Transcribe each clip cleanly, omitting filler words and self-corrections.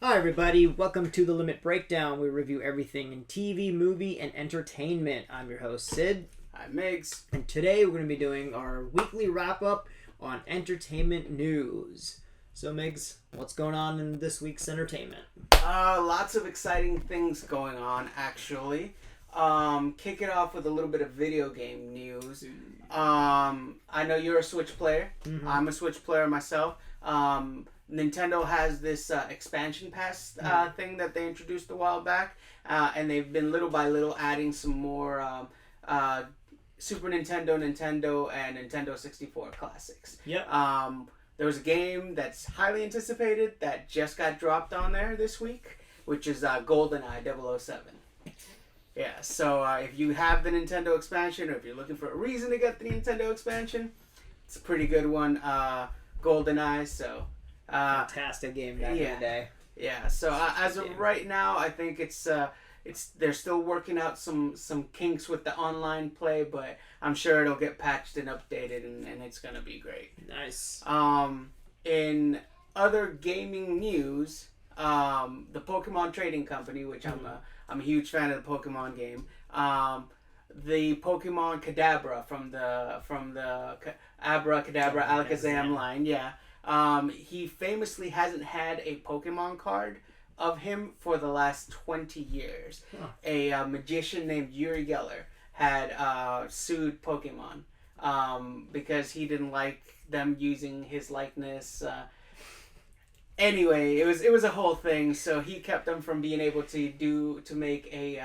Hi everybody, welcome to The Limit Breakdown. We review everything in TV, movie, and entertainment. I'm your host, Sid. I'm Migs. And today we're going to be doing our weekly wrap-up on entertainment news. So Migs, what's going on in this week's entertainment? Lots of exciting things going on, actually. Kick it off with a little bit of video game news. I know you're a Switch player. Mm-hmm. I'm a Switch player myself. Nintendo has this expansion pass thing that they introduced a while back, and they've been little by little adding some more Super Nintendo, and Nintendo 64 classics. Yep. There was a game that's highly anticipated that just got dropped on there this week, which is GoldenEye 007. Yeah, so if you have the Nintendo expansion, or if you're looking for a reason to get the Nintendo expansion, it's a pretty good one. GoldenEye, so... fantastic game back in the day. Yeah, so as of right now, I think it's they're still working out some kinks with the online play, but I'm sure it'll get patched and updated, and it's gonna be great. Nice. In other gaming news, the Pokemon Trading Company, which I'm a huge fan of the Pokemon game. The Pokemon Kadabra from the Abracadabra Alakazam line, yeah. He famously hasn't had a Pokemon card of him for the last 20 years. Huh. A magician named Uri Geller had sued Pokemon because he didn't like them using his likeness. Anyway, it was a whole thing. So he kept them from being able to make a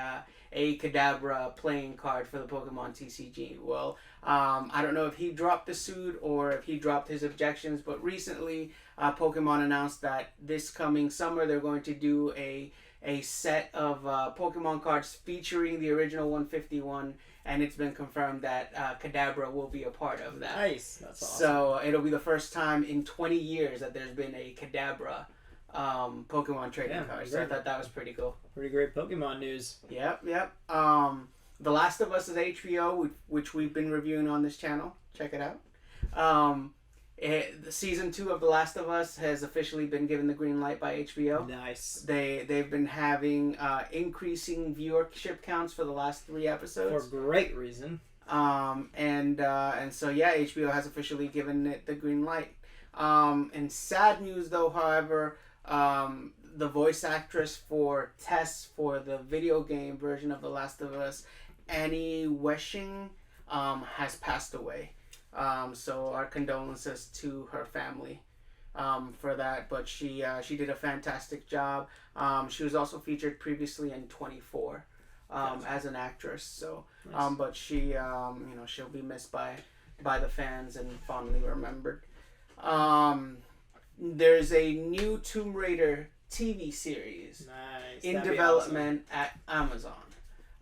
Kadabra playing card for the Pokemon TCG. Well, I don't know if he dropped the suit or if he dropped his objections, but recently Pokemon announced that this coming summer they're going to do a set of Pokemon cards featuring the original 151, and it's been confirmed that Kadabra will be a part of that. Nice, that's awesome. So it'll be the first time in 20 years that there's been a Kadabra Pokemon trading card. So I thought that was pretty cool. Pretty great Pokemon news. Yep. The Last of Us is HBO, which we've been reviewing on this channel. Check it out. The season 2 of The Last of Us has officially been given the green light by HBO. Nice. They've been having increasing viewership counts for the last 3 episodes. For great reason. And so yeah, HBO has officially given it the green light. In sad news though, however, the voice actress for Tess for the video game version of The Last of Us, Annie Weshing, has passed away. So our condolences to her family for that. But she did a fantastic job. She was also featured previously in 24 as an actress. So, nice. But she, she'll be missed by the fans and fondly remembered. There's a new Tomb Raider TV series in development at Amazon.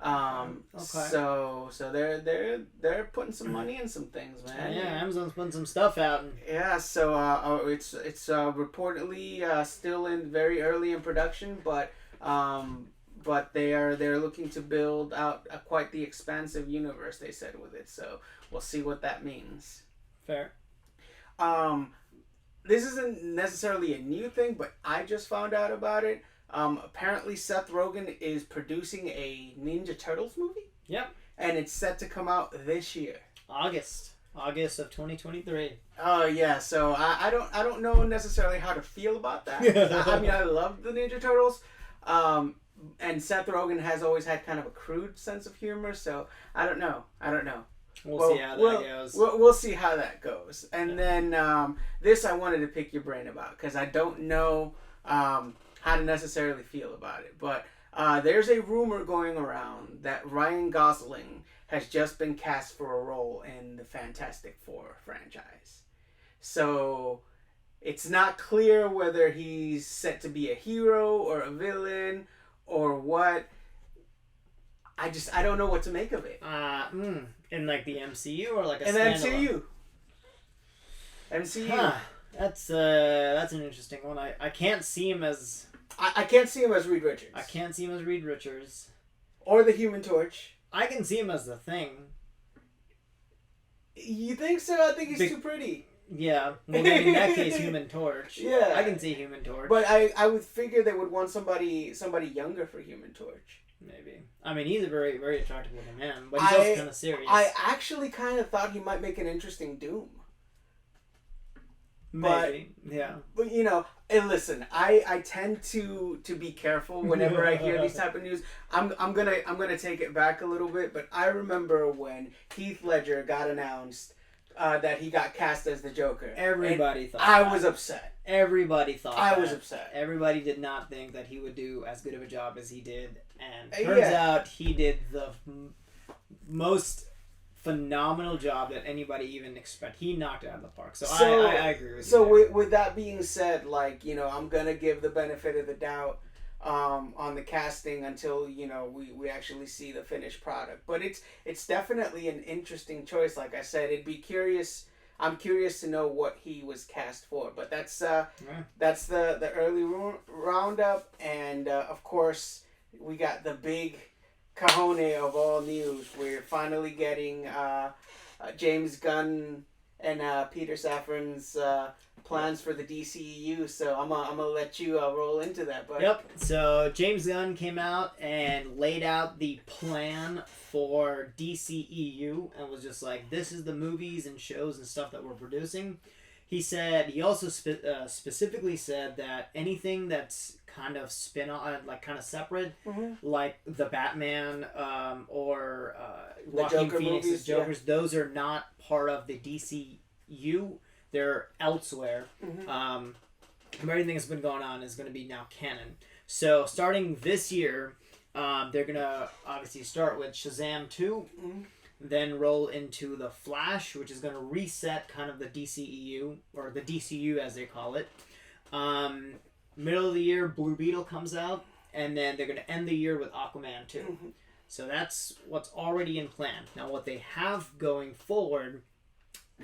Okay. So they're putting some money in some things, man. Yeah, Amazon's putting some stuff out. Yeah, so it's reportedly still in very early in production, but they're looking to build out quite the expansive universe, they said, with it. So we'll see what that means. Fair. This isn't necessarily a new thing, but I just found out about it. Apparently Seth Rogen is producing a Ninja Turtles movie. Yep. And it's set to come out this year. August of 2023. Oh yeah, so I don't know necessarily how to feel about that. I mean, I love the Ninja Turtles. And Seth Rogen has always had kind of a crude sense of humor, so I don't know. We'll see how that goes. We'll see how that goes. And then this I wanted to pick your brain about because I don't know how to necessarily feel about it. But there's a rumor going around that Ryan Gosling has just been cast for a role in the Fantastic Four franchise. So it's not clear whether he's set to be a hero or a villain or what. I don't know what to make of it. In like the MCU or like a standalone? MCU. Huh. That's an interesting one. I can't see him as... I can't see him as Reed Richards. I can't see him as Reed Richards. Or the Human Torch. I can see him as the Thing. You think so? I think he's too pretty. Yeah, well then in that case, Human Torch. Yeah. I can see Human Torch. But I would figure they would want somebody younger for Human Torch. Maybe. I mean, he's a very, very attractive looking man, but he's also kind of serious. I actually kind of thought he might make an interesting Doom. Maybe. Yeah. But you know, and listen, I tend to be careful whenever I hear these type of news. I'm gonna take it back a little bit, but I remember when Heath Ledger got announced that he got cast as the Joker. Everybody thought I that. was upset. Everybody thought I that. was upset. Everybody did not think that he would do as good of a job as he did, and turns out he did the most phenomenal job that anybody even expect. He knocked it out of the park. So I agree with you. So with that being said, like, you know, I'm gonna give the benefit of the doubt on the casting until, you know, we actually see the finished product. But it's definitely an interesting choice. Like I said, I'm curious to know what he was cast for. But that's the early roundup, and of course we got the big cajone of all news. We're finally getting James Gunn and Peter Safran's plans for the DCEU. So I'm gonna let you roll into that. But Yep. So James Gunn came out and laid out the plan for DCEU and was just like, "This is the movies and shows and stuff that we're producing." He also specifically said that anything that's kind of spin-off, like kind of separate, like the Batman or Joaquin Phoenix's Jokers, those are not part of the DCU. They're elsewhere. Everything that's been going on is going to be now canon. So starting this year, they're going to obviously start with Shazam 2. Then roll into the Flash, which is going to reset kind of the DCEU, or the DCU as they call it. Middle of the year, Blue Beetle comes out, and then they're going to end the year with Aquaman 2. So that's what's already in plan. Now what they have going forward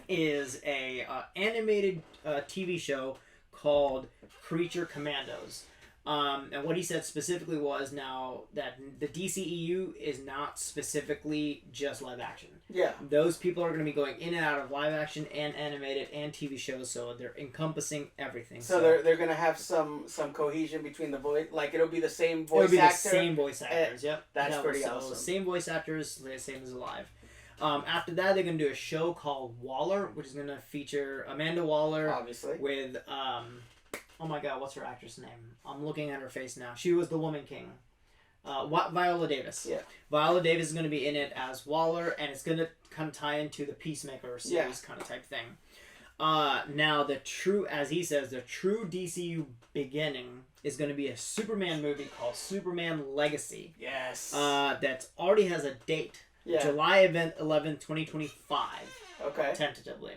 is a animated TV show called Creature Commandos. And what he said specifically was now that the DCEU is not specifically just live action. Yeah. Those people are going to be going in and out of live action and animated and TV shows, so they're encompassing everything. So they're going to have some cohesion between the voice, like it'll be the same voice actor? It'll be the same voice actors, yep. That's pretty awesome. Same voice actors, same as live. After that, they're going to do a show called Waller, which is going to feature Amanda Waller. Obviously. With... oh my god, what's her actress name? I'm looking at her face now. She was the Woman King. Viola Davis. Yeah. Viola Davis is going to be in it as Waller, and it's going to kind of tie into the Peacemaker series kind of type thing. Now, as he says, the true DCU beginning is going to be a Superman movie called Superman Legacy. Yes. That already has a date. Yeah. July 11th, 2025. Okay. Tentatively.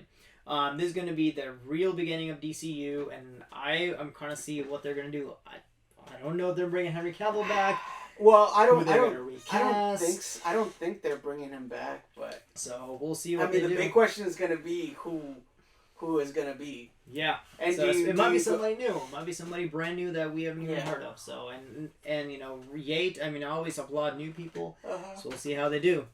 This is going to be the real beginning of DCU, and I'm kind of see what they're going to do. I don't know if they're bringing Henry Cavill back. Well, I don't think they're bringing him back, but so we'll see what they do. The big question is going to be who is going to be. Yeah, and so it might be somebody new. It might be somebody brand new that we haven't even heard of. So and you know, Yates. I mean, I always applaud new people. So we'll see how they do.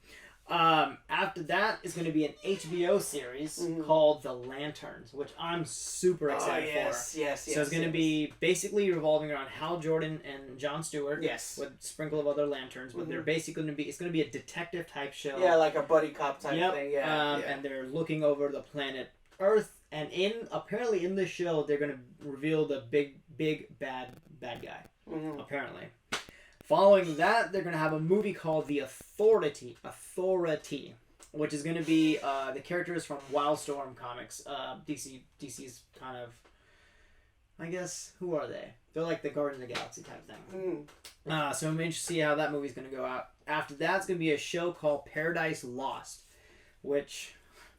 After that is going to be an HBO series called The Lanterns, which I'm super excited for. Yes. So it's going to be basically revolving around Hal Jordan and Jon Stewart. Yes. With a sprinkle of other lanterns, but they're basically going to be, it's going to be a detective type show. Yeah, like a buddy cop type thing. Yeah. And they're looking over the planet Earth, and apparently in this show they're going to reveal the big bad guy. Apparently. Following that, they're going to have a movie called The Authority, which is going to be the characters from Wildstorm Comics. DC's kind of, I guess, who are they? They're like the Guardians of the Galaxy type thing. So I'm interested to see how that movie's going to go out. After that, it's going to be a show called Paradise Lost, which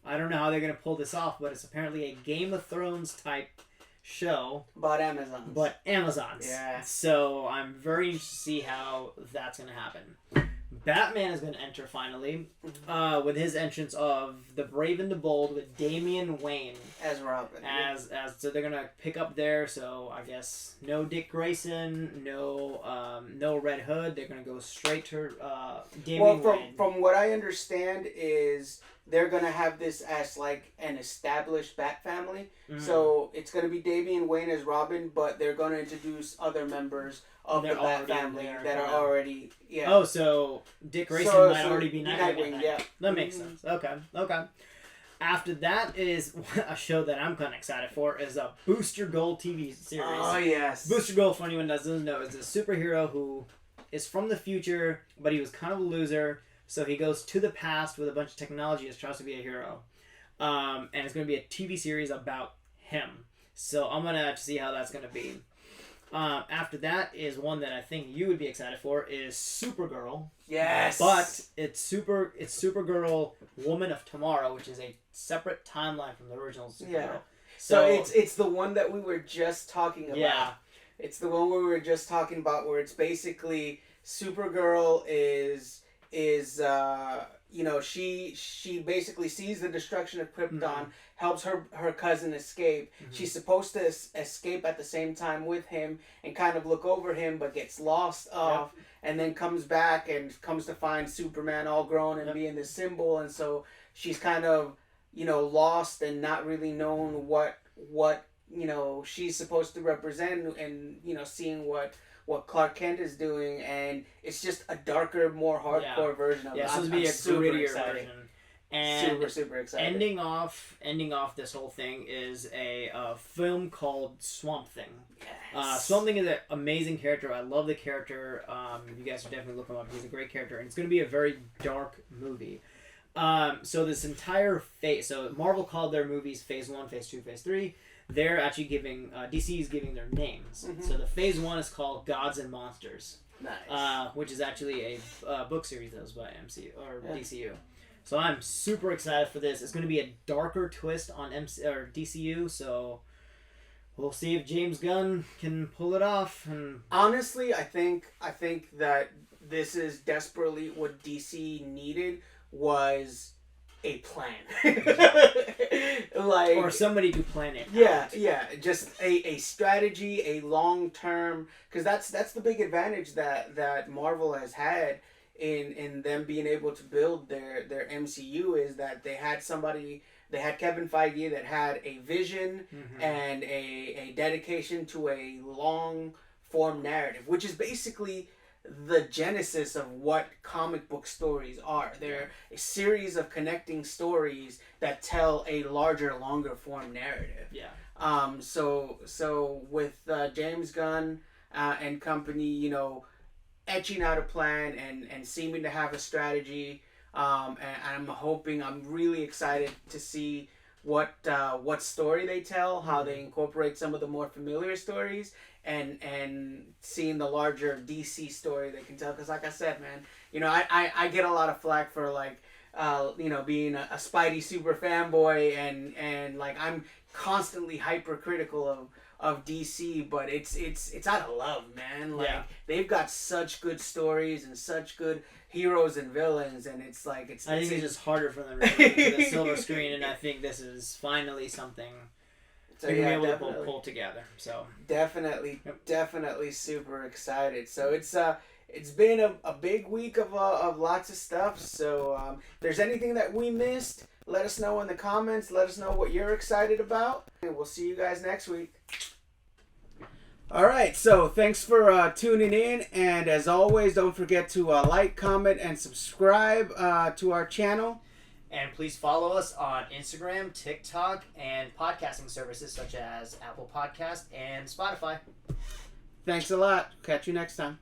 I don't know how they're going to pull this off, but it's apparently a Game of Thrones type show. But Amazon's. Yeah. So I'm very interested to see how that's going to happen. Batman is going to enter finally with his entrance of The Brave and the Bold with Damian Wayne as Robin. So they're going to pick up there. So I guess no Dick Grayson, no Red Hood. They're going to go straight to Damian Wayne. From what I understand is they're gonna have this as like an established Bat family. Mhm. So it's gonna be Damian Wayne as Robin, but they're gonna introduce other members of They're the Bat already family there, that are kinda. already Oh, so Dick Grayson So- might so already be Nightwing. yeah. That makes sense. Okay. After that is a show that I'm kind of excited for is a Booster Gold TV series. Oh yes. Booster Gold, for anyone that doesn't know, is a superhero who is from the future, but he was kind of a loser. So he goes to the past with a bunch of technology and tries to be a hero. And it's going to be a TV series about him. So I'm going to have to see how that's going to be. After that is one that I think you would be excited for is Supergirl. Yes. But it's Supergirl Woman of Tomorrow, which is a separate timeline from the original Supergirl. Yeah. So it's the one that we were just talking about. Yeah. It's the one we were just talking about where it's basically Supergirl is she basically sees the destruction of Krypton, helps her cousin escape. She's supposed to escape at the same time with him and kind of look over him, but gets lost off, and then comes back and comes to find Superman all grown and being this symbol, and so she's kind of lost and not really known what she's supposed to represent, and seeing what Clark Kent is doing, and it's just a darker, more hardcore version of it. Yeah, so it'll be a grittier version. And super excited. Ending off this whole thing is a film called Swamp Thing. Yes. Swamp Thing is an amazing character. I love the character. You guys should definitely look him up. He's a great character, and it's going to be a very dark movie. So this entire phase, so Marvel called their movies Phase 1, Phase 2, Phase 3. They're actually giving, DC is giving their names. So the Phase 1 is called Gods and Monsters. Nice. Which is actually a book series that was by DCU. So I'm super excited for this. It's going to be a darker twist on DCU, so we'll see if James Gunn can pull it off. And honestly, I think that this is desperately what DC needed was a plan. or somebody to plan it. Yeah, just a strategy, a long term, because that's the big advantage that Marvel has had in them being able to build their MCU is that they had Kevin Feige that had a vision and a dedication to a long form narrative, which is basically the genesis of what comic book stories are. They're a series of connecting stories that tell a larger, longer form narrative. Yeah. So with James Gunn and company, etching out a plan and seeming to have a strategy, and I'm really excited to see what story they tell, how they incorporate some of the more familiar stories, and seeing the larger DC story they can tell. Because like I said, man, I get a lot of flack for being a Spidey super fanboy, and like I'm constantly hypercritical of DC, but it's out of love, man. Like they've got such good stories and such good heroes and villains, and I think it's just harder for them to bring to the silver screen, and I think this is finally something they're gonna be able to pull together. So definitely super excited. So it's been a big week of lots of stuff. So if there's anything that we missed, let us know in the comments. Let us know what you're excited about, and we'll see you guys next week. All right, so thanks for tuning in, and as always, don't forget to like, comment, and subscribe to our channel. And please follow us on Instagram, TikTok, and podcasting services such as Apple Podcast and Spotify. Thanks a lot. Catch you next time.